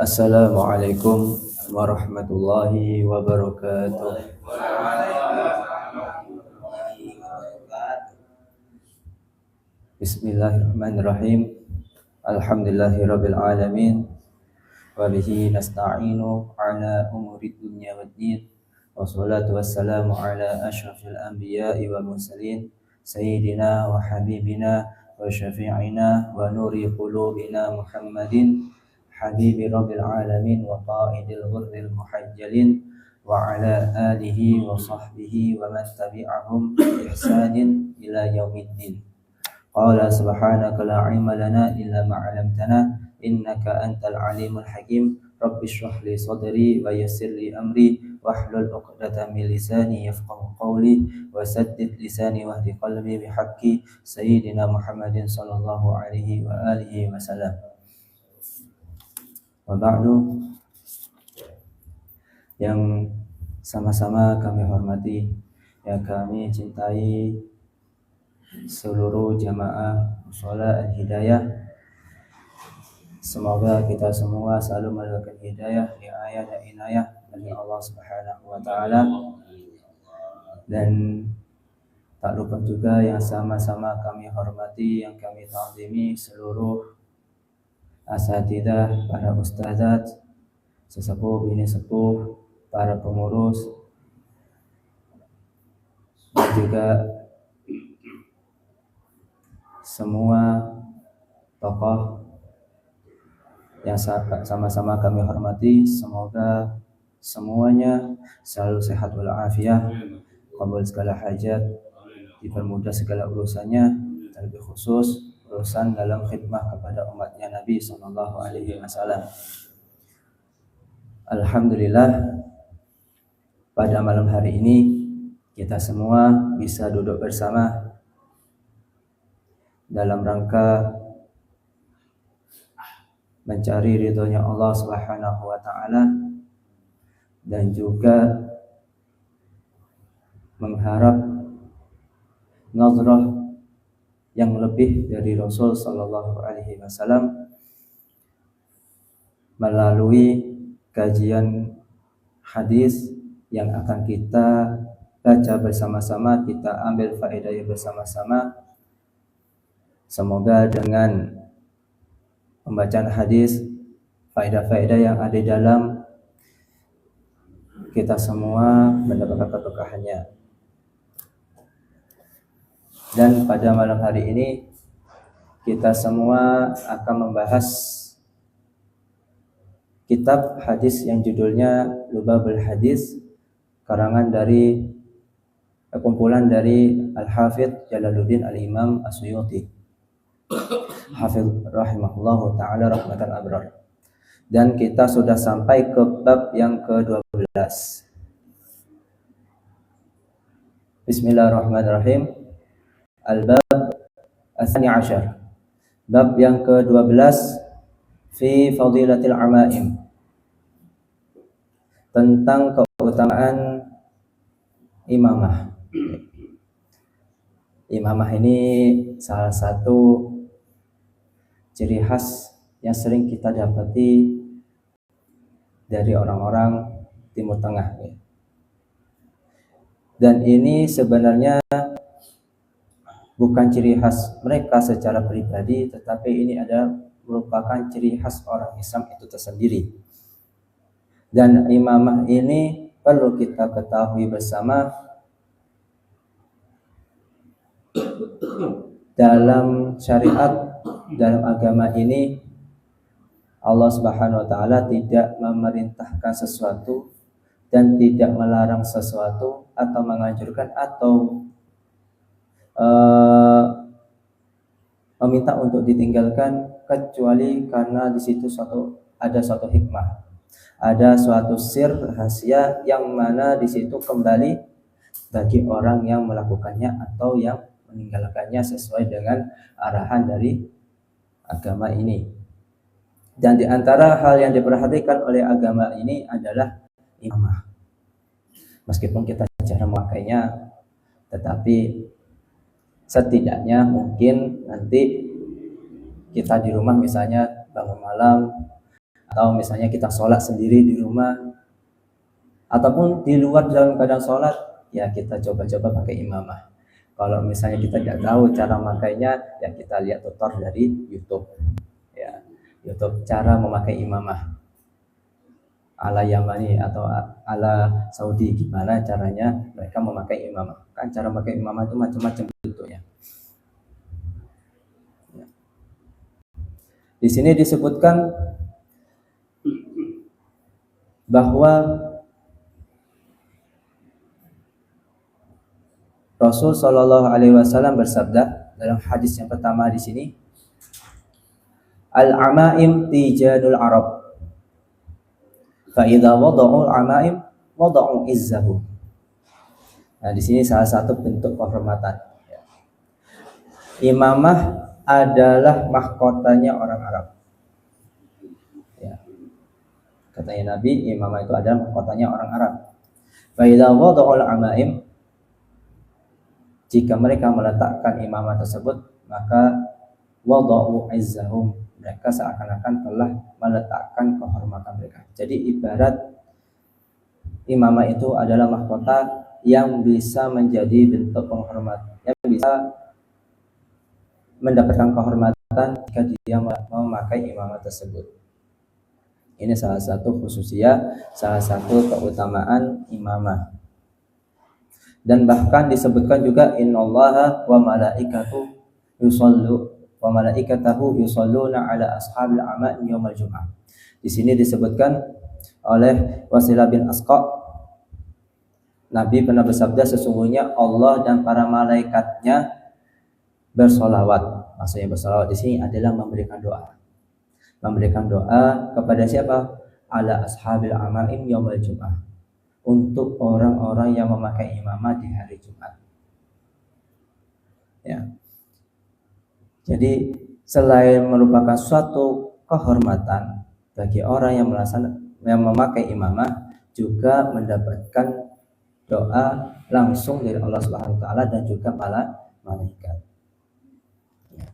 Assalamualaikum warahmatullahi wabarakatuh. Bismillahirrahmanirrahim. Alhamdulillahirabbil alamin. Wa bihi nasta'inu ala umuri dunya waddin. Wassalatu wassalamu ala asyrafil anbiya'i wal mursalin sayyidina wa habibina wa syafi'ina wa nuri qulubina Muhammadin habibi rabbil alamin wa qa'idil ghurril muhajjalin wa ala alihi wa sahbihi wa man tabi'ahum bi ihsanin ila yaumiddin. Qala subhanaka la ilma lana illa ma 'allamtana innaka antal alimul hakim. Rabbi shrah li sadri wa yassir li amri wahlul 'uqdatam min lisani yafqahu qawli wa saddid lisani wahdi qalbi bihaqqi sayyidina Muhammadin sallallahu alaihi wa alihi wasallam. Wa ba'du, yang sama-sama kami hormati, yang kami cintai seluruh jamaah Mushola Al-Hidayah. Semoga kita semua selalu mendapatkan hidayah, riayah dan inayah dari Allah Subhanahu wa taala. Dan tak lupa juga yang sama-sama kami hormati, yang kami ta'zimi, seluruh asatidzah, para ustazat, sesepuh bini sepuh, para pengurus, dan juga semua tokoh yang sama-sama kami hormati. Semoga semuanya selalu sehat walafiat, qabul segala hajat, dipermudah segala urusannya, terlebih khusus urusan dalam khidmah kepada umatnya Nabi sallallahu alaihi wasallam. Alhamdulillah, pada malam hari ini kita semua bisa duduk bersama dalam rangka mencari ridhonya Allah Subhanahu wa taala dan juga mengharap nazrah yang lebih dari Rasul sallallahu alaihi wasallam melalui kajian hadis yang akan kita baca bersama-sama, kita ambil faedahnya bersama-sama. Semoga dengan pembacaan hadis, faedah-faedah yang ada di dalam, kita semua mendapatkan keberkahannya. Dan pada malam hari ini kita semua akan membahas kitab hadis yang judulnya Lubabul Hadis, karangan dari kumpulan dari Al-Hafidz Jalaluddin Al-Imam As-Suyuti Hafidz rahimahullahu ta'ala rahmatan abrar. Dan kita sudah sampai ke bab yang ke-12. Bismillahirrahmanirrahim. Al-bab As-Sani Ashar, bab yang ke-12, fi fadilatil amaim, tentang keutamaan imamah. Imamah ini salah satu ciri khas yang sering kita dapati dari orang-orang Timur Tengah. Dan ini sebenarnya bukan ciri khas mereka secara pribadi, tetapi ini adalah merupakan ciri khas orang Islam itu tersendiri. Dan imamah ini perlu kita ketahui bersama, dalam syariat, dalam agama ini Allah Subhanahu wa taala tidak memerintahkan sesuatu dan tidak melarang sesuatu atau menganjurkan atau meminta untuk ditinggalkan, kecuali karena di situ ada suatu hikmah, ada suatu sir rahasia yang mana di situ kembali bagi orang yang melakukannya atau yang meninggalkannya sesuai dengan arahan dari agama ini. Dan di antara hal yang diperhatikan oleh agama ini adalah imamah. Meskipun kita cara memakainya, tetapi setidaknya mungkin nanti kita di rumah misalnya bangun malam Atau misalnya kita sholat sendiri di rumah, ataupun di luar dalam keadaan sholat, ya kita coba-coba pakai imamah. Kalau misalnya kita tidak tahu cara makainya, ya kita lihat tutor dari YouTube. Ya, YouTube cara memakai imamah ala Yamani atau ala Saudi, gimana caranya mereka memakai imamah. Kan cara memakai imamah itu macam-macam bentuknya. Ya. Di sini disebutkan bahwa Rasul Shallallahu Alaihi Wasallam bersabda dalam hadis yang pertama di sini, al-amaim tijanul Arab. Fa'idha wada'ul amaim wada'u izzahu. Nah, di sini salah satu bentuk penghormatan. Imamah adalah mahkotanya orang Arab. Ya. Katanya Nabi, imamah itu adalah mahkotanya orang Arab. Fa'idha wada'ul amaim, jika mereka meletakkan imamah tersebut, maka wada'u izzahum, mereka seakan-akan telah meletakkan kehormatan mereka. Jadi ibarat imamah itu adalah mahkota yang bisa menjadi bentuk penghormatan, yang bisa mendapatkan kehormatan jika dia memakai imamah tersebut. Ini salah satu khususiyah, salah satu keutamaan imamah. Dan bahkan disebutkan juga innallaha wa malaikatahu yusalluna ala ashabil a'ma yaumil jum'ah. Di sini disebutkan oleh Wasilah bin Asqa, Nabi pernah bersabda, sesungguhnya Allah dan para malaikatnya bersolawat. Maksudnya bersolawat di sini adalah memberikan doa. Memberikan doa kepada siapa? Ala ashabil a'ma'im yaumil jum'ah, untuk orang-orang yang memakai imamah di hari Jumat. Ya. Jadi selain merupakan suatu kehormatan bagi orang yang memakai imamah, juga mendapatkan doa langsung dari Allah Subhanahu wa taala dan juga malaikat. Ya.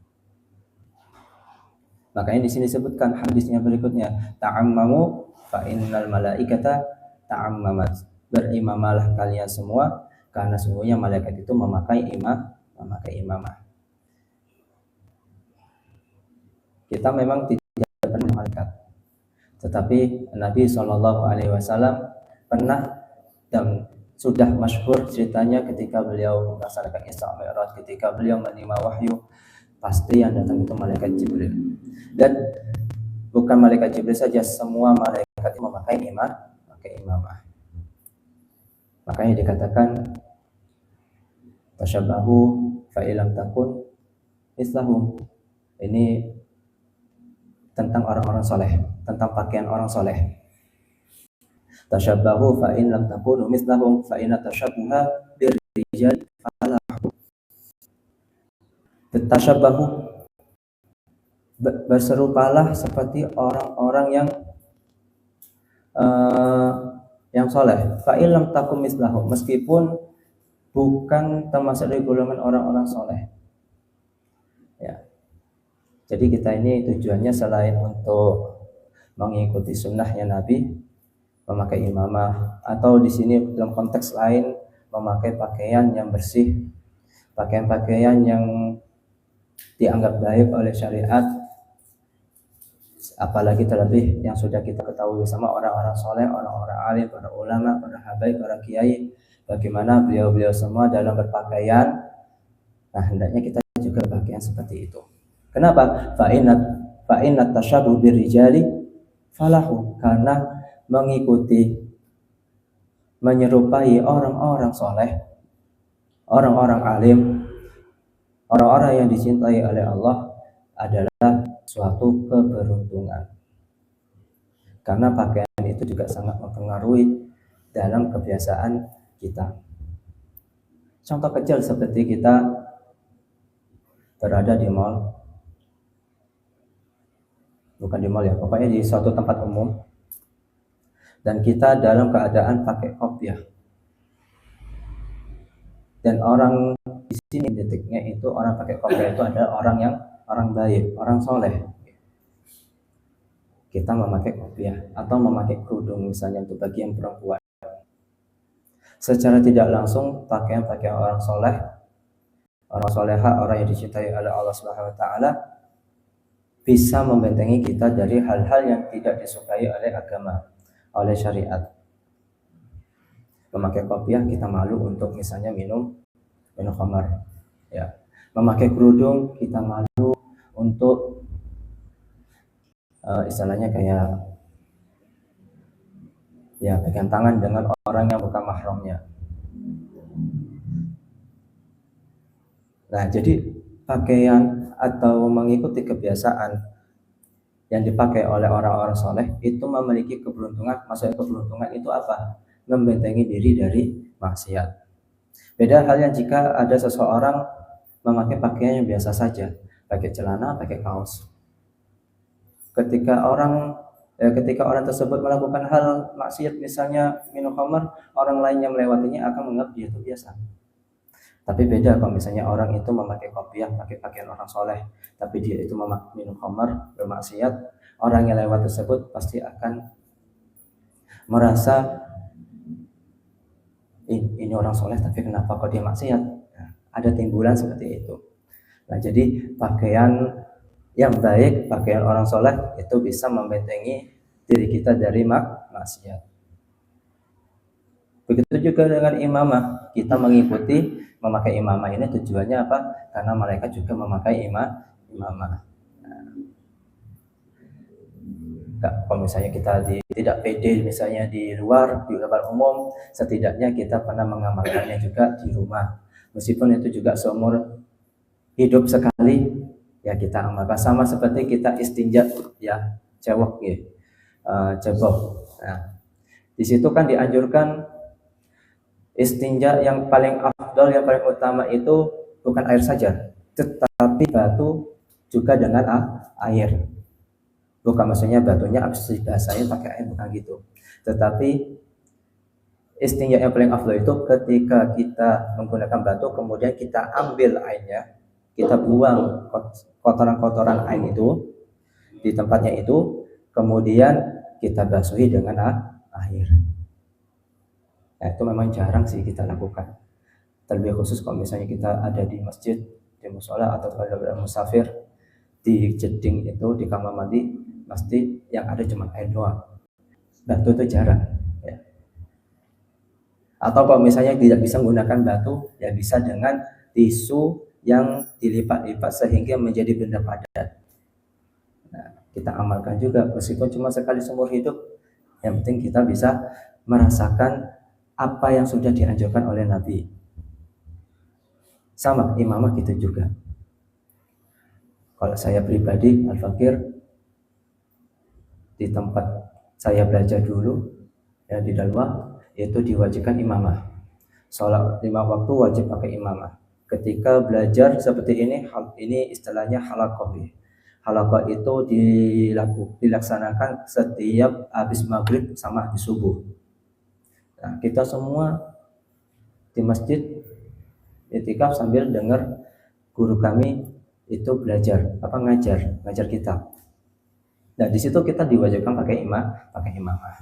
Makanya di sini disebutkan hadisnya berikutnya, ta'ammamu fa innal malaikata ta'ammamat. Berimamalah kalian semua karena sungguhnya malaikat itu memakai imamah. Kita memang tidak pernah malaikat, tetapi Nabi Shallallahu Alaihi Wasallam pernah dan sudah masyhur ceritanya ketika beliau melaksanakan Isra Mi'raj, ketika beliau menerima wahyu, pasti yang datang itu malaikat Jibril. Dan bukan malaikat Jibril saja, semua malaikat memakai imamah. Makanya dikatakan tasyabbahu fa illam takun mislahum. Ini tentang orang-orang soleh, tentang pakaian orang soleh. Tasyabbahu fa in lam takunu mislahum fa inna tashabbuha birrijal falahu. Tasyabbahu, berserupalah seperti orang-orang yang soleh. Fa in lam takun mislahum, meskipun bukan termasuk dari golongan orang-orang soleh. Ya. Jadi kita ini tujuannya selain untuk mengikuti sunnahnya Nabi, memakai imamah, atau di sini dalam konteks lain memakai pakaian yang bersih, pakaian-pakaian yang dianggap baik oleh syariat, apalagi terlebih yang sudah kita ketahui bersama orang-orang soleh, orang-orang alim, para ulama, para habaib, para kiai, bagaimana beliau-beliau semua dalam berpakaian. Nah, hendaknya kita juga pakaian seperti itu. Kenapa? Fa'inat tasyabuh birrijali falahu, karena mengikuti, menyerupai orang-orang soleh, orang-orang alim, orang-orang yang dicintai oleh Allah adalah suatu keberuntungan. Karena pakaian itu juga sangat mempengaruhi dalam kebiasaan kita. Contoh kecil seperti kita berada di mall, bukan di mall ya, pokoknya di suatu tempat umum, dan kita dalam keadaan pakai kopiah, dan orang di sini detiknya itu orang pakai kopiah itu adalah orang baik, orang soleh. kita memakai kopiah atau memakai kerudung misalnya untuk bagi yang perempuan. Secara tidak langsung pakaian-pakaian orang soleh, orang soleha, orang yang dicintai oleh Allah Subhanahu Wa Taala bisa membentengi kita dari hal-hal yang tidak disukai oleh agama, oleh syariat. Memakai kopiah kita malu untuk misalnya minum khamar, ya. Memakai kerudung kita malu untuk istilahnya kayak ya pegang tangan dengan orang yang bukan mahramnya. Nah, jadi pakaian atau mengikuti kebiasaan yang dipakai oleh orang-orang soleh itu memiliki keberuntungan. Maksudnya keberuntungan itu apa? Membentengi diri dari maksiat. Beda halnya jika ada seseorang memakai pakaian yang biasa saja, pakai celana, pakai kaos. Ketika orang tersebut melakukan hal maksiat, misalnya minum khamar, orang lain yang melewatinya akan menganggap dia itu biasa. Tapi beda kalau misalnya orang itu memakai kopiah, pakai pakaian orang soleh, tapi dia itu minum khamar, bermaksiat, orang yang lewat tersebut pasti akan merasa ini orang soleh tapi kenapa kok dia maksiat? Nah, ada timbulan seperti itu. Nah, jadi pakaian yang baik, pakaian orang soleh itu bisa membentengi diri kita dari maksiat. Begitu juga dengan imamah, kita mengikuti memakai imamah ini tujuannya apa? Karena mereka juga memakai imamah. Kalau misalnya kita tidak pede misalnya di luar umum, setidaknya kita pernah mengamalkannya juga di rumah. Meskipun itu juga seumur hidup sekali, ya kita amalkan. Sama seperti kita istinja, ya cebok ya, cebok. Nah, di situ kan dianjurkan istinja yang paling afdal, yang paling utama itu bukan air saja, tetapi batu juga dengan air. Bukan maksudnya batunya abis bahasanya pakai air, bukan gitu. Tetapi istinja yang paling afdal itu ketika kita menggunakan batu, kemudian kita ambil airnya, kita buang kotoran-kotoran air itu di tempatnya itu, kemudian kita basuhi dengan air. Nah, itu memang jarang sih kita lakukan. Terlebih khusus kalau misalnya kita ada di masjid, di musola atau pada musafir, di jeding itu, di kamar mandi, pasti yang ada cuma air doang. Batu itu jarang. Ya. Atau kalau misalnya tidak bisa menggunakan batu, ya bisa dengan tisu yang dilipat-lipat sehingga menjadi benda padat. Nah, kita amalkan juga meskipun cuma sekali seumur hidup. Yang penting kita bisa merasakan apa yang sudah dianjurkan oleh Nabi. Sama imamah gitu juga. Kalau saya pribadi, Al-Fakir, di tempat saya belajar dulu, ya di Dalwah, itu diwajibkan imamah. Sholat 5 waktu wajib pakai imamah. Ketika belajar seperti ini istilahnya halaqah. Halaqah itu dilaksanakan setiap habis maghrib sama habis subuh. Nah, kita semua di masjid itikaf sambil dengar guru kami itu ngajar kitab. Nah, di situ kita diwajibkan pakai imamah.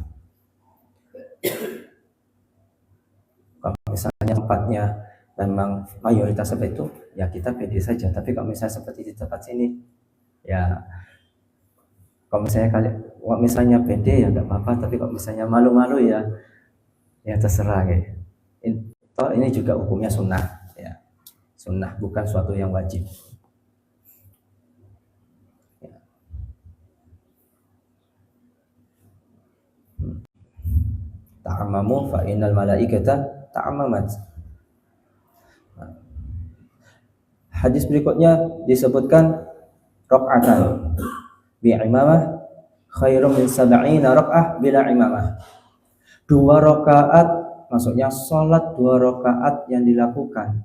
Kalau misalnya tempatnya memang mayoritas seperti itu, ya kita pede saja. Tapi kalau misalnya seperti di tempat sini, ya kalau misalnya pede ya nggak apa-apa. Tapi kalau misalnya malu-malu ya terserah ya. Ini juga hukumnya sunnah, ya. Sunnah bukan suatu yang wajib. Ta'ammamu fa innal malaikata ta'ammamat. Hadis berikutnya disebutkan rakaatan bi imamah khairum min 70 rakaah bila imamah. 2 rakaat, maksudnya salat 2 rakaat yang dilakukan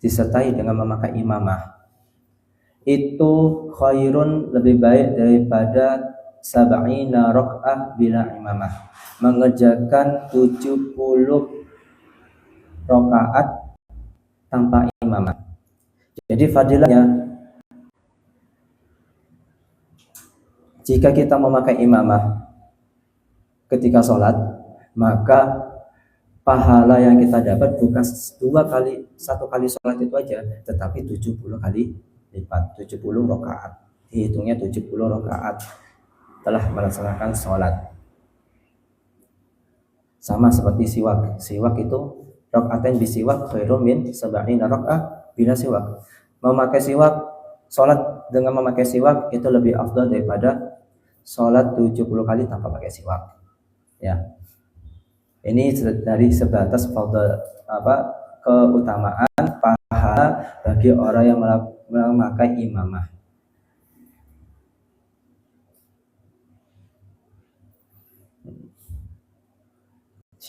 disertai dengan memakai imamah itu khairun, lebih baik daripada 70 rakaah bila imamah, mengerjakan 70 rakaat tanpa imamah. Jadi fadilahnya Jika kita memakai imamah ketika sholat, maka pahala yang kita dapat bukan satu kali sholat itu aja, tetapi 70 kali lipat, 70 rakaat. Dihitungnya 70 rakaat telah melaksanakan sholat. Sama seperti siwak. Siwak itu rakaatain bisiwak khairun min sab'ina raka'ah bila siwak. Memakai siwak, sholat dengan memakai siwak itu lebih afdal daripada sholat 70 kali tanpa pakai siwak. Ya. Ini dari sebatas keutamaan pahala bagi orang yang memakai imamah.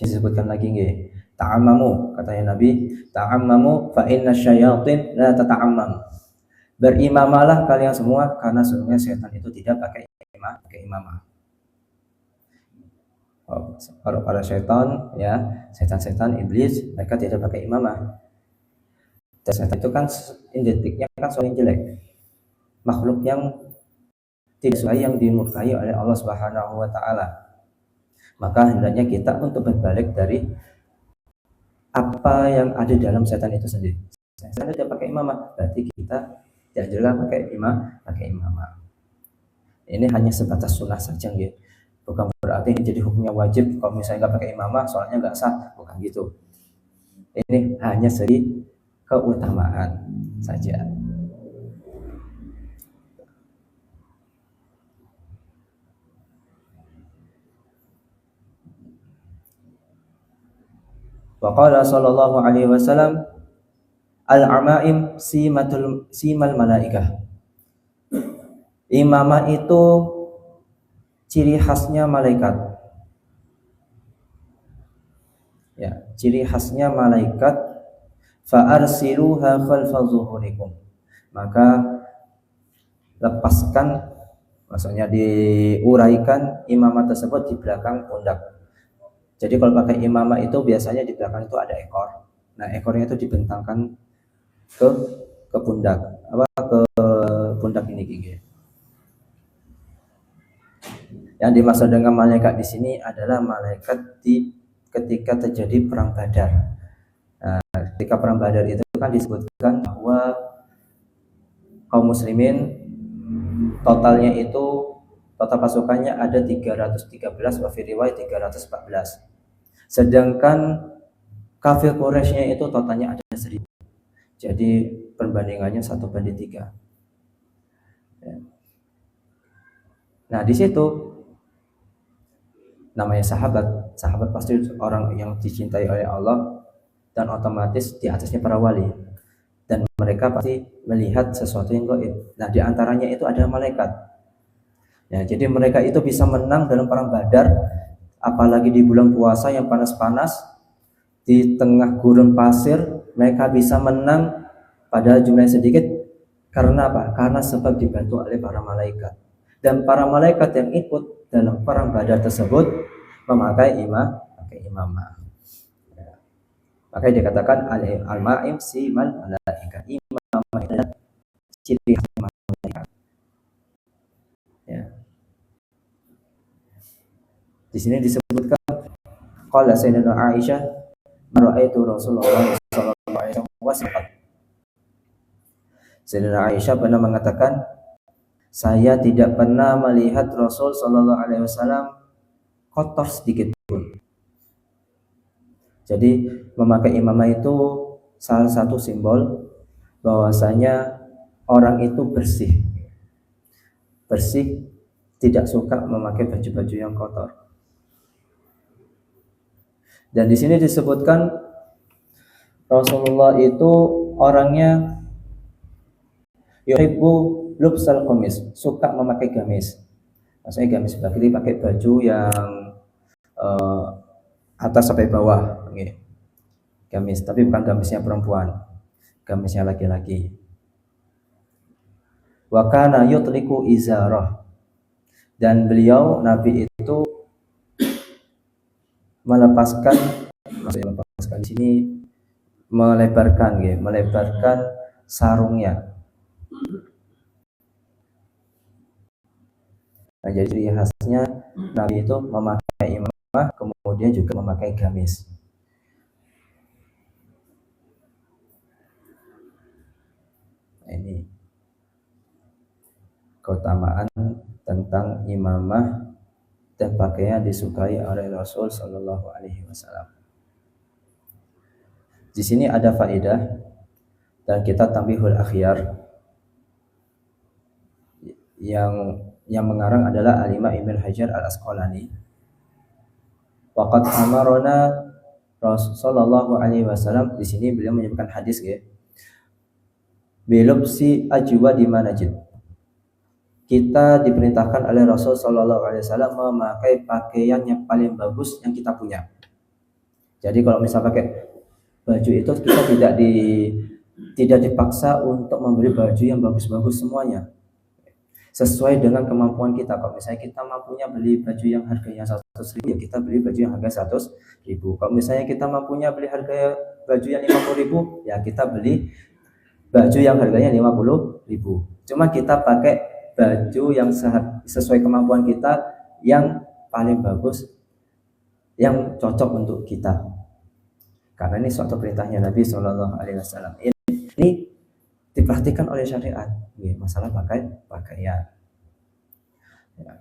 Disebutkan lagi nggih. Ta'ammamu, katanya Nabi, ta'ammamu fa inna syayatin la tata'ammam. Berimamalah kalian semua karena sesungguhnya setan itu tidak pakai imamah. Kalau para setan, ya, setan-setan iblis, mereka tidak pakai imamah. Dan setan itu kan identiknya kan soal yang jelek, makhluk yang tidak sukai, yang dimurkai oleh Allah Subhanahu wa taala. Maka hendaknya kita untuk berbalik dari apa yang ada dalam setan itu sendiri. Setan tidak pakai imamah, berarti kita tidak jelas pakai imamah. Ini hanya sebatas sunnah saja, gitu. Bukan berarti ini jadi hukumnya wajib. Kalau misalnya nggak pakai imamah, soalnya nggak sah, bukan gitu. Ini hanya segi keutamaan saja. Wa qala sallallahu alaihi wasallam, al-amaim simal malaikah. Imamah itu ciri khasnya malaikat. Ya, ciri khasnya malaikat. Fa arsiluha khalfa zuhurikum. Maka lepaskan, maksudnya diuraikan imamah tersebut di belakang pundak. Jadi kalau pakai imamah itu biasanya di belakang itu ada ekor. Nah, ekornya itu dibentangkan ke pundak, ke pundak ini gigi. Yang dimaksud dengan malaikat di sini adalah malaikat ketika terjadi perang Badar. Nah, ketika perang Badar itu kan disebutkan bahwa kaum muslimin total pasukannya ada 313, wa fi riwayat 314. Sedangkan kafir Quraisynya itu totalnya ada 1000. Jadi perbandingannya 1:3. Ya. Nah, di situ namanya sahabat pasti orang yang dicintai oleh Allah, dan otomatis di atasnya para wali, dan mereka pasti melihat sesuatu yang gaib. Nah, di antaranya itu ada malaikat. Ya, jadi mereka itu bisa menang dalam perang Badar, apalagi di bulan puasa yang panas-panas, di tengah gurun pasir, mereka bisa menang pada jumlah sedikit. Karena apa? Karena sebab dibantu oleh para malaikat. Dan para malaikat yang ikut dalam perang Badar tersebut memakai imamah. Ya. Makanya dikatakan al-ma'im simal malaikat. Imamah adalah ciri khas malaikat. Ya. Di sini disebutkan qala sayyidina Aisyah, "Ra'aitu Rasulullah sallallahu alaihi wasallam." Sayyidina Aisyah pernah mengatakan, saya tidak pernah melihat Rasul sallallahu alaihi wasallam kotor sedikit pun. Jadi memakai imamah itu salah satu simbol bahwasanya orang itu bersih, tidak suka memakai baju-baju yang kotor. Dan di sini disebutkan Rasulullah itu orangnya yuhibbu lubsal qamis, suka memakai gamis. Maksudnya gamis berarti pakai baju yang atas sampai bawah, okay. Gamis, tapi bukan gamisnya perempuan, gamisnya laki-laki. Wa kana yutliqu izarah, dan beliau Nabi itu melepaskan, maksudnya melepaskan di sini melebarkan sarungnya. Nah, jadi ciri khasnya Nabi itu memakai imamah, kemudian juga memakai gamis. Nah, ini keutamaan tentang imamah dan pakaian disukai oleh Rasul Shallallahu Alaihi Wasallam. Di sini ada faedah dan kita tambihul akhyar yang mengarang adalah Al-Imam Ibn Hajar Al-Asqalani. Waqad amarona Rasulullah Alaihi Wasallam, di sini beliau menyebutkan hadis ya. Bilubsi ajwa di manajid. Kita diperintahkan oleh Rasul Shallallahu Alaihi Wasallam memakai pakaian yang paling bagus yang kita punya. Jadi kalau misal pakai baju itu kita tidak dipaksa untuk membeli baju yang bagus-bagus semuanya. Sesuai dengan kemampuan kita. Kalau misalnya kita mampunya beli baju yang harganya 100.000, ya kita beli baju yang harga 100.000. Kalau misalnya kita mampunya beli harga baju yang 50.000, ya kita beli baju yang harganya 50.000. Cuma kita pakai baju yang sesuai kemampuan kita, yang paling bagus, yang cocok untuk kita. Karena ini suatu perintahnya Nabi Shallallahu Alaihi Wasallam. Ini diperhatikan oleh syariat, masalah pakaian. Ya.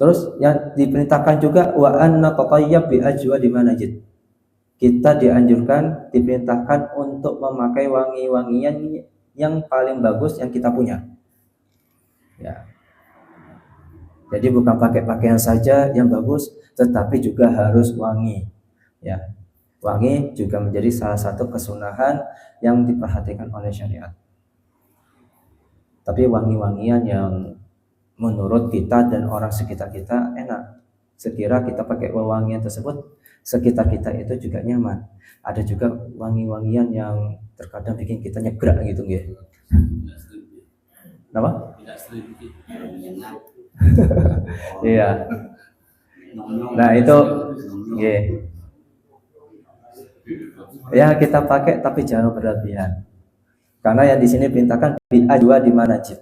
Terus yang diperintahkan juga wa anna tatayyab bi ajwa di manajid. Kita dianjurkan, diperintahkan untuk memakai wangi-wangian yang paling bagus yang kita punya. Ya. Jadi bukan pakai pakaian saja yang bagus, tetapi juga harus wangi. Ya. Wangi juga menjadi salah satu kesunahan yang diperhatikan oleh syariat. Tapi wangi-wangian yang menurut kita dan orang sekitar kita enak. Sekira kita pakai wangian tersebut, sekitar kita itu juga nyaman. Ada juga wangi-wangian yang terkadang bikin kita nyegrak gitu ya. Kenapa? Iya. Nah itu, ya kita pakai tapi jangan berlebihan. Karena yang di sini perintahkan bi ajwa di manajid.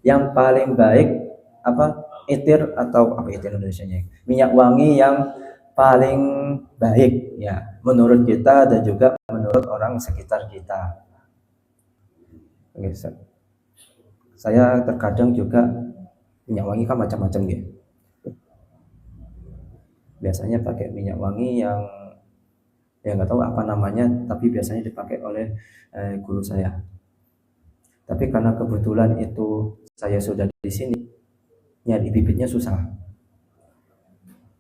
Yang paling baik apa? Itir atau apa itir Indonesianya? Minyak wangi yang paling baik ya menurut kita dan juga menurut orang sekitar kita. Oke, saya terkadang juga minyak wangi kan macam-macam gitu. Biasanya pakai minyak wangi yang ya nggak tahu apa namanya, tapi biasanya dipakai oleh guru saya. Tapi karena kebetulan itu saya sudah di sini, nyari bibitnya susah.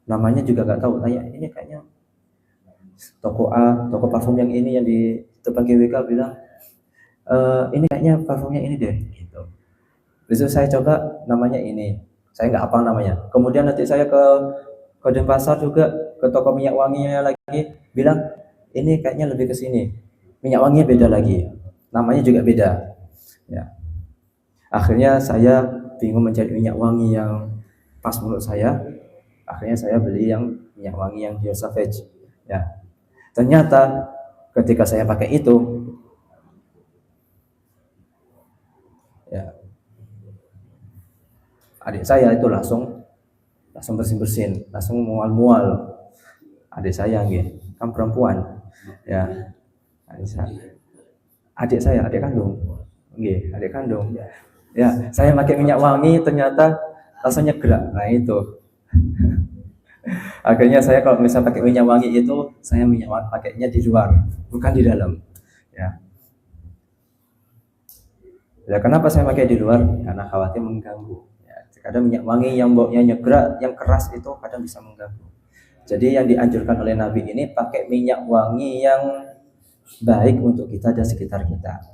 Namanya juga nggak tahu. Tanya ini kayaknya toko A, toko parfum yang ini yang di depan GWK bilang ini kayaknya parfumnya ini deh. Gitu. Besok saya coba namanya ini, saya nggak hafal namanya. Kemudian nanti saya ke Denpasar juga ke toko minyak wanginya lagi bilang ini kayaknya lebih ke sini. Minyak wanginya beda lagi, namanya juga beda. Ya. Akhirnya saya bingung mencari minyak wangi yang pas menurut saya. Akhirnya saya beli yang minyak wangi yang Dior Sauvage. Ya. Ternyata ketika saya pakai itu, ya, adik saya itu langsung bersin-bersin, langsung mual-mual. Adik saya gitu, kan perempuan. Ya. Adik saya, adik kandung. Nggih, adik kandung. Ya, saya pakai minyak wangi ternyata rasanya gerak. Nah, itu. Akhirnya saya kalau misalnya pakai minyak wangi itu, saya minyak wangi pakainya di luar, bukan di dalam. Ya. Ya, kenapa saya pakai di luar? Karena khawatir mengganggu. Ya, kadang minyak wangi yang baunya nyegrak, yang keras itu kadang bisa mengganggu. Jadi yang dianjurkan oleh Nabi ini pakai minyak wangi yang baik untuk kita dan sekitar kita.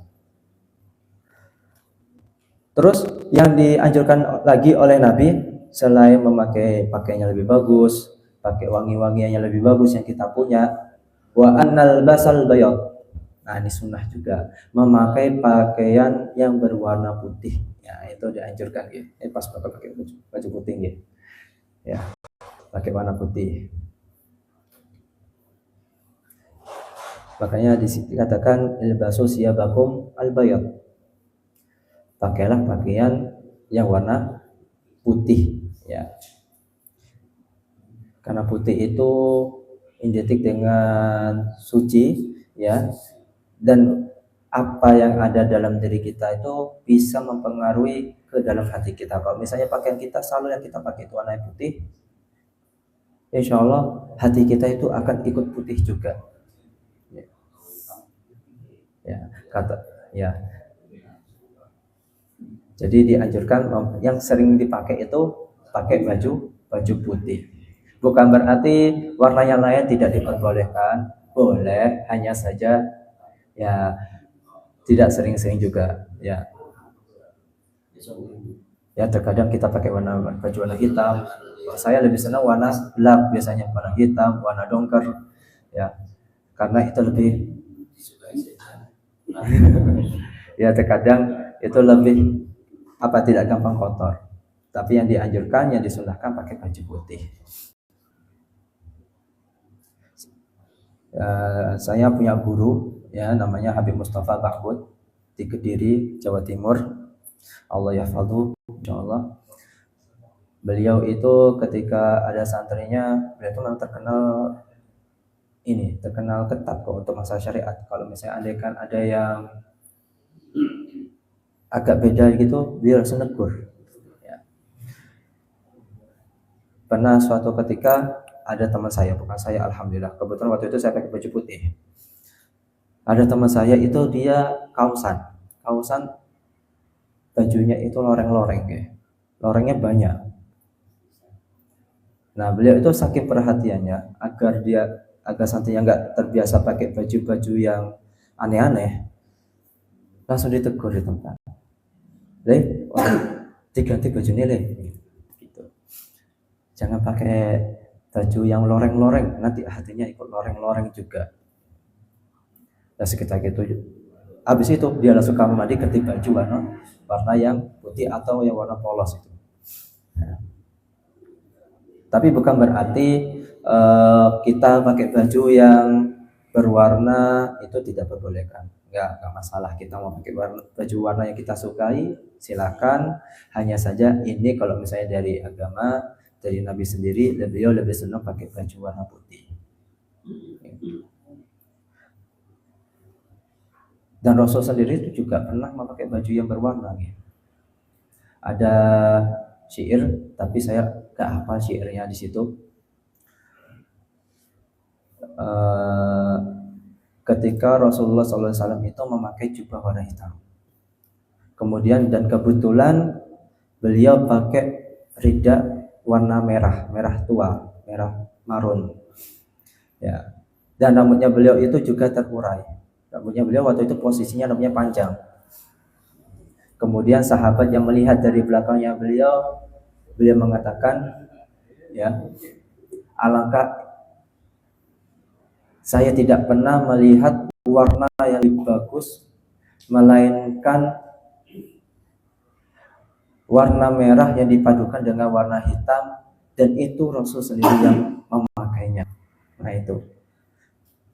Terus yang dianjurkan lagi oleh Nabi selain memakai pakaiannya lebih bagus, pakai wangi-wangian yang lebih bagus yang kita punya, wa annal basal bayad. Nah, ini sunnah juga, memakai pakaian yang berwarna putih. Ya, itu dianjurkan gitu. Ini pas pakai baju putih gitu. Ya, pakai warna putih. Makanya dikatakan ilbasu siyabakum al-bayad. pakailah pakaian yang warna putih ya. Karena putih itu identik dengan suci ya, dan apa yang ada dalam diri kita itu bisa mempengaruhi ke dalam hati kita. Kalau misalnya pakaian kita selalu yang kita pakai itu warna putih, insya Allah hati kita itu akan ikut putih juga. Ya, kata ya. Jadi dianjurkan yang sering dipakai itu pakai baju putih. Bukan berarti warna yang lain tidak diperbolehkan, boleh, hanya saja ya tidak sering-sering juga ya. Ya terkadang kita pakai baju warna hitam. Saya lebih senang warna gelap biasanya, warna hitam, warna dongker ya. Karena itu lebih ya terkadang itu lebih tidak gampang kotor. Tapi yang dianjurkan, yang disunahkan pakai baju putih. Saya punya guru ya, namanya Habib Mustafa Ba'bud di Kediri, Jawa Timur. Allah yahfadhu, insyaallah. Beliau itu ketika ada santrinya, beliau itu memang terkenal ketat kok untuk masalah syariat. Kalau misalnya andaikan ada yang agak beda gitu, beliau langsung negur. Ya. Pernah suatu ketika ada teman saya, bukan saya, alhamdulillah. Kebetulan waktu itu saya pakai baju putih. Ada teman saya itu dia kausan bajunya itu loreng-loreng ya. Lorengnya banyak. Nah, beliau itu saking perhatiannya agar santrinya nggak terbiasa pakai baju-baju yang aneh-aneh, langsung ditegur di tempat. Diganti baju ini, gitu. Jangan pakai baju yang loreng-loreng, nanti hatinya ikut loreng-loreng juga. Dan sekitar itu, habis itu dia langsung kamar mandi ganti baju warna yang putih atau yang warna polos itu. Nah, tapi bukan berarti kita pakai baju yang berwarna itu tidak diperbolehkan. Enggak masalah, kita mau pakai baju warna yang kita sukai, silakan. Hanya saja ini kalau misalnya dari agama, dari Nabi sendiri, beliau lebih senang pakai baju warna putih. Dan Rasul sendiri itu juga pernah memakai baju yang berwarna gitu. Ada syair, tapi saya gak hafal syairnya di situ. Ketika Rasulullah SAW itu memakai jubah warna hitam. Kemudian dan kebetulan beliau pakai rida warna merah tua, merah marun. Ya. Dan rambutnya beliau itu juga terurai. Rambutnya beliau waktu itu posisinya rambutnya panjang. Kemudian sahabat yang melihat dari belakangnya beliau mengatakan, ya, alangkah saya tidak pernah melihat warna yang lebih bagus melainkan warna merah yang dipadukan dengan warna hitam, dan itu Rasul sendiri yang memakainya. Nah itu.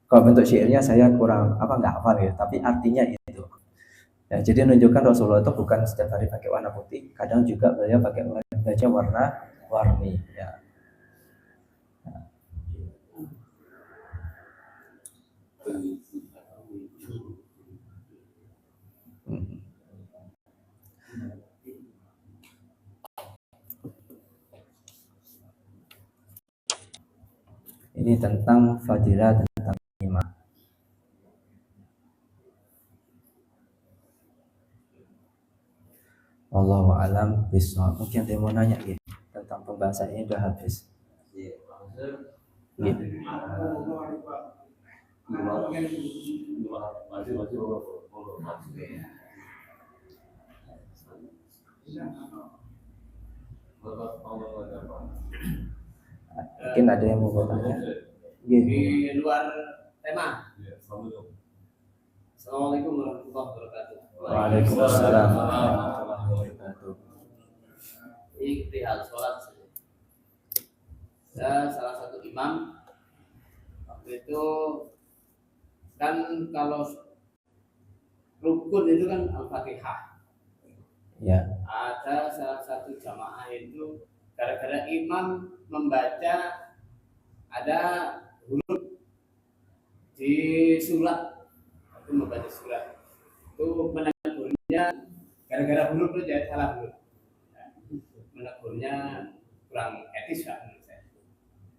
Kalau bentuk syairnya saya kurang nggak hafal ya, tapi artinya itu. Ya, jadi menunjukkan Rasulullah itu bukan setiap hari pakai warna putih, kadang juga beliau pakai baju warna-warni. Ya. Ini tentang fadilah, tentang iman. Wallahu a'lam bishawab. Mungkin ada yang mau nanya gitu tentang pembahasan ini, udah habis. Gitu. Mungkin ada yang mau bertanya. Di luar tema. Assalamualaikum warahmatullahi wabarakatuh. Waalaikumsalam warahmatullahi wabarakatuh. Ini perihal sholat. Saya salah satu imam. Waktu itu kan kalau rukun itu kan Al-Fatihah. Ya. Ada salah satu jamaah itu gara-gara imam membaca ada huruf di surat, itu membaca surat itu menegurnya gara-gara huruf itu jadi salah huruf, menegurnya kurang etis lah menurut saya.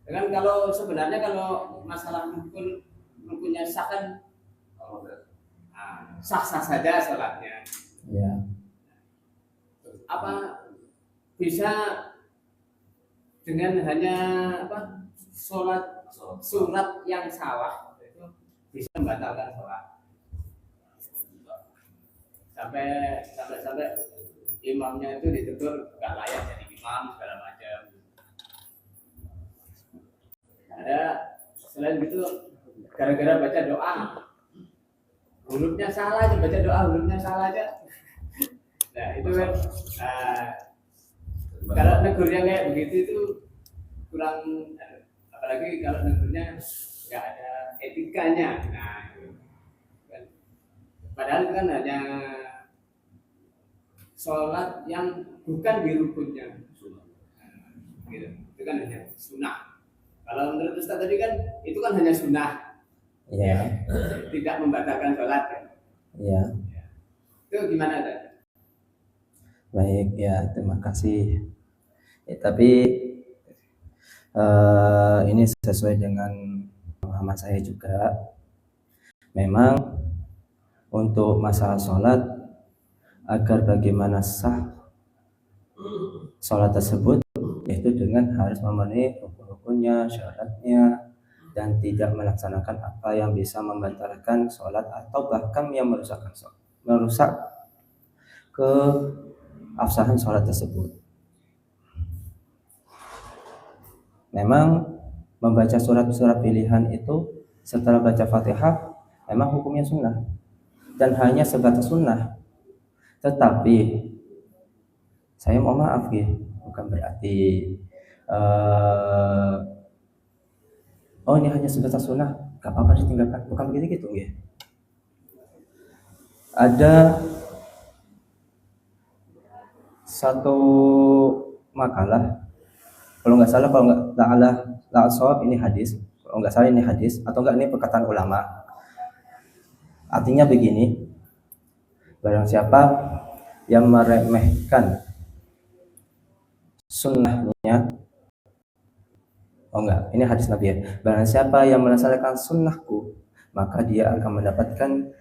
Dengan kalau sebenarnya kalau masalah rukunnya sah kan, sah-sah saja sholatnya. Ya. Apa bisa dengan hanya sholat surat yang salah itu bisa membatalkan sholat, sampai imamnya itu ditegur nggak layak jadi imam segala macam. Ada selain itu gara-gara baca doa hurufnya salah aja, baca doa hurufnya salah aja. Nah itu kan kalau negurnya kayak begitu itu kurang, apalagi kalau negurnya nggak ada etikanya. Nah itu kan. Padahal itu kan hanya sholat yang bukan di rukunnya, gitu. Itu kan hanya sunnah. Kalau menurut Ustaz tadi kan itu kan hanya sunnah, Ya. tidak membatalkan sholat kan. Ya. Itu gimana tadi? Baik, ya, terima kasih. Tapi ini sesuai dengan pemahaman saya juga. Memang untuk masalah sholat, agar bagaimana sah sholat tersebut, yaitu dengan harus memenuhi rukun-rukunnya, syaratnya, dan tidak melaksanakan apa yang bisa membatalkan sholat atau bahkan yang merusak keabsahan sholat tersebut. Memang membaca surat-surat pilihan itu setelah baca Fatihah memang hukumnya sunnah dan hanya sebatas sunnah. Tetapi saya mohon maaf bukan berarti oh ini hanya sebatas sunnah, gak apa-apa ditinggalkan, bukan begitu gitu ya. Ada satu makalah, kalau nggak salah ini hadis, kalau nggak salah ini hadis atau enggak ini perkataan ulama. Artinya begini, barang siapa yang meremehkan sunnahnya, ini hadis Nabi ya, barang siapa yang melaksanakan sunnahku maka dia akan mendapatkan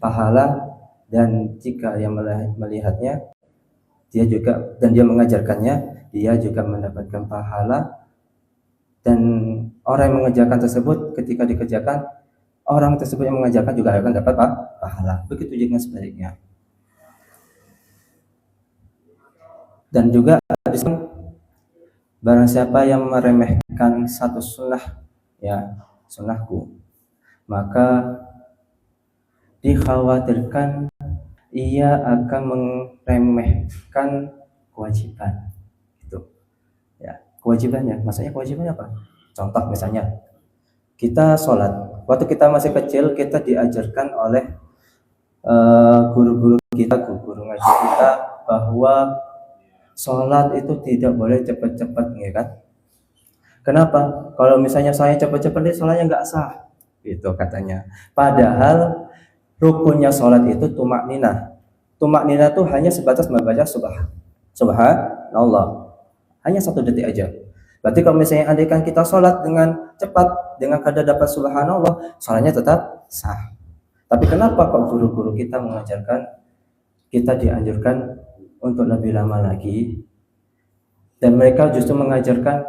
pahala, dan jika yang melihatnya dia juga dan dia mengajarkannya, dia juga mendapatkan pahala, dan orang yang mengerjakan tersebut ketika dikerjakan, orang tersebut yang mengajarkan juga akan dapat pahala. Begitu juga sebaliknya. Dan juga barang siapa yang meremehkan satu sunnah, ya sunnahku, maka dikhawatirkan ia akan meremehkan kewajiban. Itu ya, kewajibannya. Maksudnya kewajibannya apa? Contoh misalnya kita sholat, waktu kita masih kecil kita diajarkan oleh guru-guru kita, guru ngaji kita, bahwa sholat itu tidak boleh cepat-cepat, ya kan? Kenapa? Kalau misalnya saya cepat-cepat, sholatnya nggak sah, gitu katanya. Padahal rukunnya sholat itu tumak ninah. Tumak ninah itu hanya sebatas membaca subhanallah, hanya 1 detik aja. Berarti kalau misalnya andaikan kita sholat dengan cepat, dengan kadar dapat subhanallah, sholatnya tetap sah. Tapi kenapa kok guru-guru kita mengajarkan kita dianjurkan untuk lebih lama lagi, dan mereka justru mengajarkan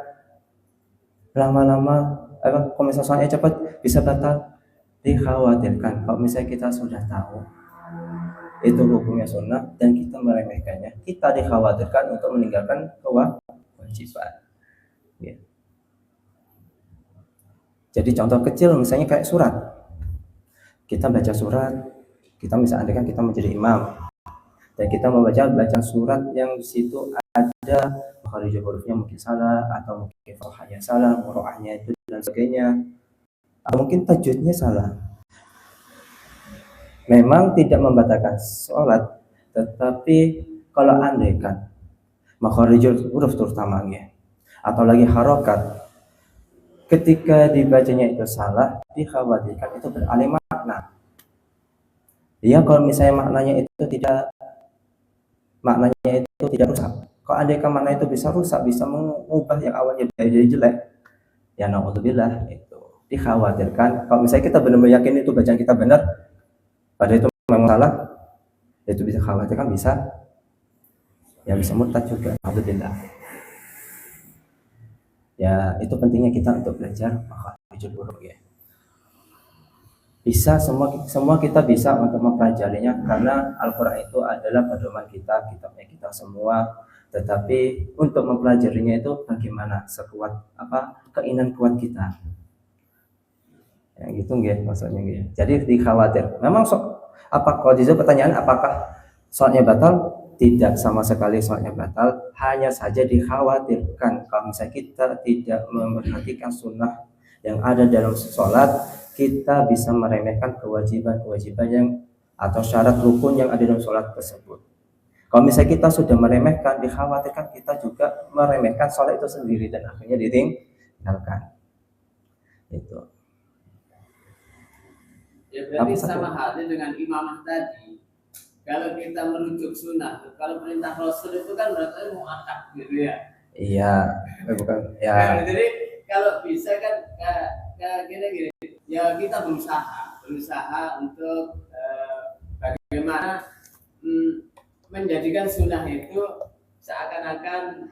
lama-lama, kalau misalnya sholatnya cepat bisa batal? Dikhawatirkan kalau misalnya kita sudah tahu itu hukumnya sunnah dan kita meremehkannya, kita dikhawatirkan untuk meninggalkan kewajiban. Ya. Jadi contoh kecil misalnya kayak surat, kita baca surat, kita misalnya kan kita menjadi imam dan kita membaca surat yang di situ ada makhraj hurufnya mungkin salah, atau mungkin fathahnya salah, muroahnya itu dan sebagainya, atau mungkin tajwidnya salah. Memang tidak membatalkan sholat, tetapi Kalau andaikan makharijul huruf terutama ya, atau lagi harokat, ketika dibacanya itu salah, dikhawatirkan itu beralih makna. Ya, kalau misalnya maknanya itu tidak rusak. Kalau andaikan makna itu bisa rusak, bisa mengubah yang awalnya jadi jelek, ya naudzubillah, itu dikhawatirkan. Kalau misalnya kita benar-benar yakin itu bacaan kita benar, pada itu memang salah, itu bisa khawatirkan bisa murtad juga, naudzubillah. Ya, itu pentingnya kita untuk belajar makharijul huruf ya. Bisa semua kita bisa untuk mempelajarinya, karena Al-Qur'an itu adalah pedoman kita, kitabnya kita semua. Tetapi untuk mempelajarinya itu bagaimana, sekuat apa keinginan kuat kita. Ya gitu nggih maksudnya nggih. Jadi dikhawatir. Memang kalau pertanyaan apakah sholatnya batal? Tidak, sama sekali sholatnya batal. Hanya saja dikhawatirkan kalau misalnya kita tidak memperhatikan sunnah yang ada dalam sholat, kita bisa meremehkan kewajiban-kewajiban yang atau syarat rukun yang ada dalam sholat tersebut. Kalau misalnya kita sudah meremehkan, dikhawatirkan kita juga meremehkan sholat itu sendiri dan akhirnya ditinggalkan. Itu. Ya berarti sama halnya dengan imamah tadi. Kalau kita merujuk sunnah, kalau perintah Rasul itu kan berarti muakkad gitu ya. Iya, bukan ya. Jadi kalau bisa kan gini, ya kita berusaha untuk bagaimana menjadikan sunnah itu seakan-akan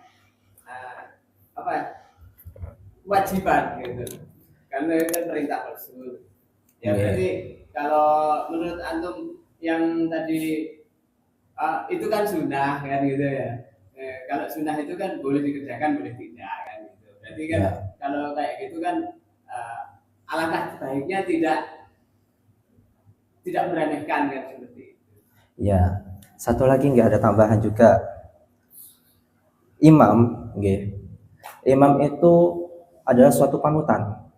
kewajiban gitu. Karena itu perintah Rasul. Ya berarti kalau menurut antum yang tadi itu kan sunnah kan gitu ya. Kalau sunnah itu kan boleh dikerjakan boleh tidak kan gitu. Berarti kan kalau kayak gitu kan alangkah baiknya tidak meremehkan kan seperti itu. Ya, satu lagi nggak ada tambahan juga. Imam itu adalah suatu panutan.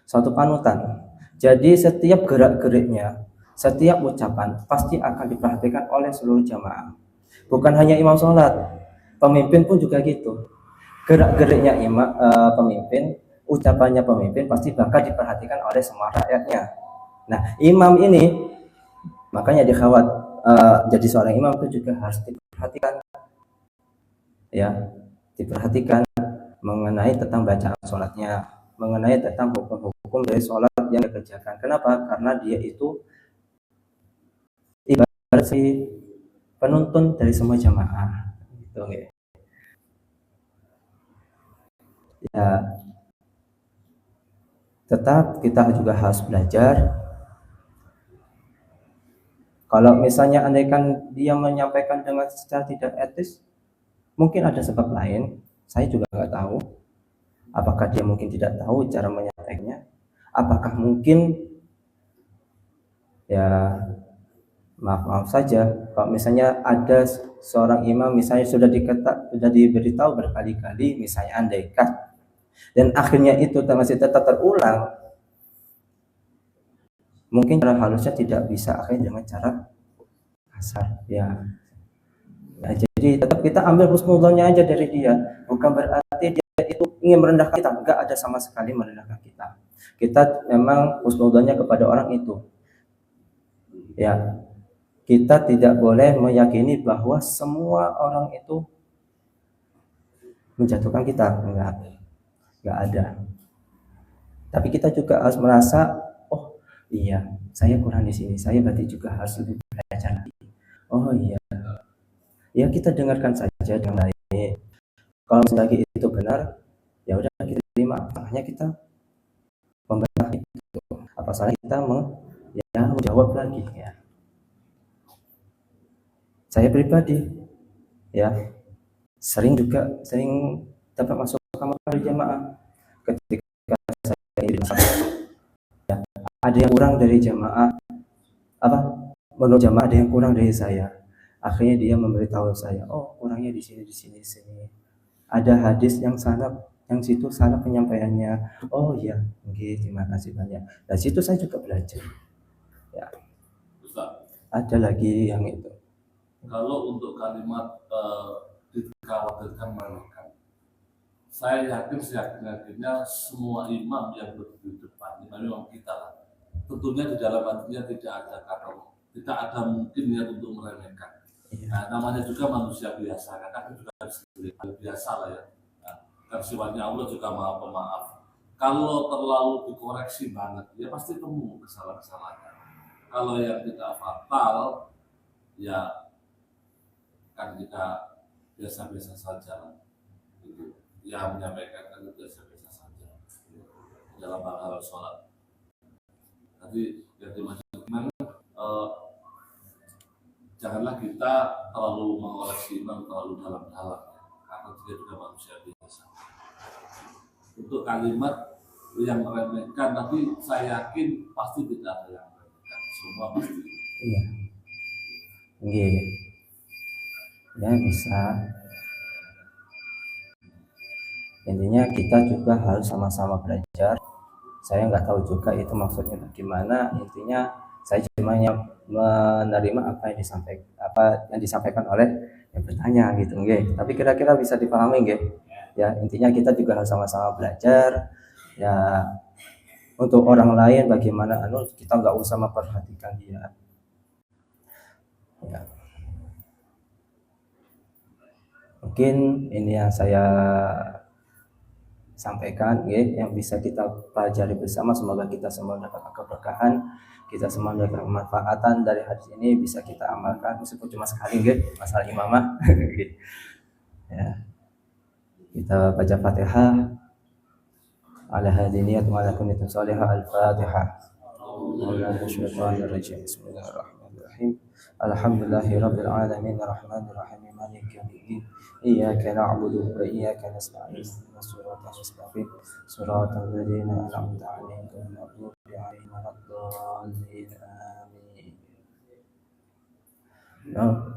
Suatu panutan. Jadi setiap gerak-geriknya, setiap ucapan pasti akan diperhatikan oleh seluruh jamaah. Bukan hanya imam sholat, pemimpin pun juga gitu. Gerak-geriknya pemimpin, ucapannya pemimpin pasti bakal diperhatikan oleh semua rakyatnya. Nah, imam ini makanya jadi seorang imam itu juga harus diperhatikan, ya, diperhatikan mengenai tentang bacaan sholatnya, mengenai tentang hukum-hukum dari sholat yang dikerjakan. Kenapa? Karena dia itu ibarat si penuntun dari semua jamaah gitu ya. Tetap kita juga harus belajar. Kalau misalnya andaikan dia menyampaikan dengan secara tidak etis, mungkin ada sebab lain, saya juga nggak tahu. Apakah dia mungkin tidak tahu cara menyampaikannya, apakah mungkin ya maaf saja kalau misalnya ada seorang imam misalnya sudah diberitahu berkali-kali, misalnya andaikan, dan akhirnya itu masih tetap terulang, mungkin cara halusnya tidak bisa akhirnya dengan cara kasar ya. Jadi tetap kita ambil husnudzonnya aja dari dia, bukan berarti dia itu ingin merendahkan kita, enggak ada sama sekali merendahkan kita. Kita memang husnudzonnya kepada orang itu ya. Kita tidak boleh meyakini bahwa semua orang itu menjatuhkan kita, enggak ada. Tapi kita juga harus merasa, oh iya, saya kurang di sini, saya berarti juga harus lebih belajar lagi. Oh iya, ya kita dengarkan saja dengan baik. Kalau lagi itu benar, ya udah kita terima. Makanya kita membenahi itu. Apa salah kita menjawab lagi ya. Saya pribadi ya sering dapat masuk kamar jamaah ketika saya di ya, ada yang kurang dari jamaah, menurut jamaah ada yang kurang dari saya. Akhirnya dia memberitahu saya, oh kurangnya di sini. Ada hadis yang situ salah penyampaiannya. Oh iya, terima kasih banyak. Dari situ saya juga belajar. Ya. Ada lagi yang itu. Kalau untuk kalimat dikhawatirkan meremehkan, saya yakin seyakin-yakinnya semua imam yang berdiri di depan, imam kita lah, tentunya di dalam hatinya tidak ada mungkin niat untuk meremehkan. Nah, namanya juga manusia biasa, kadang juga biasa lah ya. Nah, kan sifatnya Allah juga Maha Pemaaf. Kalau terlalu dikoreksi banget, ya pasti temu kesalahan-kesalahan. Kalau yang tidak fatal, ya kan kita biasa-biasa saja lah. Gitu. Ya menyampaikan kan biasa-biasa saja dalam hal sholat. Tadi yang dimaksud janganlah kita terlalu mengoreksi imam terlalu dalam-dalam, karena dia juga manusia biasa. Untuk kalimat yang meremehkan, tapi saya yakin pasti tidak ada yang meremehkan, semua pasti. Iya. Nggih. Ya bisa. Intinya kita juga harus sama-sama belajar. Saya nggak tahu juga itu maksudnya bagaimana. Intinya saya cuma menerima apa yang disampaikan oleh yang bertanya gitu, nggih. Tapi kira-kira bisa dipahami, nggih. Ya, intinya kita juga harus sama-sama belajar. Ya, untuk orang lain bagaimana kita nggak usah memperhatikan dia. Ya. Mungkin ini yang saya sampaikan, yang bisa kita pelajari bersama. Semoga kita semua mendapatkan keberkahan, kita semua mendapatkan kemanfaatan dari hadis ini, bisa kita amalkan meskipun cuma sekali, masalah imamah. Ya. Kita baca Fatihah ala hadiniyat wa ala kunniyatin salihah. Al-Fatihah. Bismillahirrahmanirrahim. Alhamdulillahirabbil alamin arrahmanir rahim maliki yaumiddin. Iyyaka na'budu wa iyyaka nasta'in ihdinas siratal mustaqim siratal ladzina an'amta 'alaihim ghairil maghdubi 'alaihim waladdallin. Amin.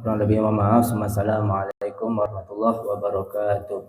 Kurang lebih mohon maaf. Wassalamualaikum warahmatullahi wabarakatuh.